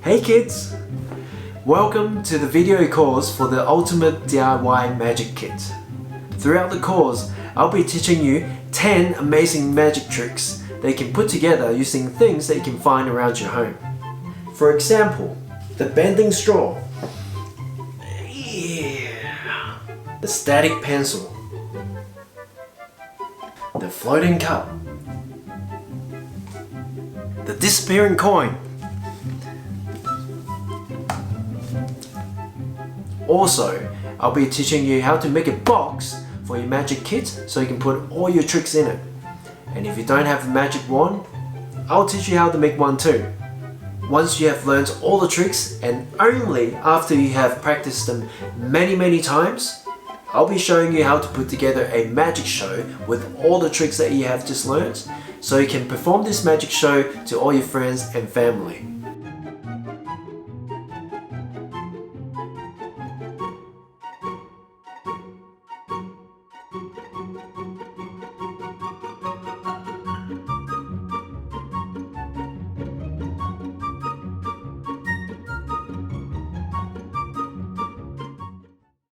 Hey kids! Welcome to the video course for the Ultimate DIY Magic Kit. Throughout the course, I'll be teaching you 10 amazing magic tricks that you can put together using things that you can find around your home. For example, the bending straw, the static pencil, the floating cup, the disappearing coin. Also, I'll be teaching you how to make a box for your magic kit so you can put all your tricks in it. And if you don't have a magic wand, I'll teach you how to make one too. Once you have learned all the tricks, and only after you have practiced them many times, I'll be showing you how to put together a magic show with all the tricks that you have just learned, so you can perform this magic show to all your friends and family.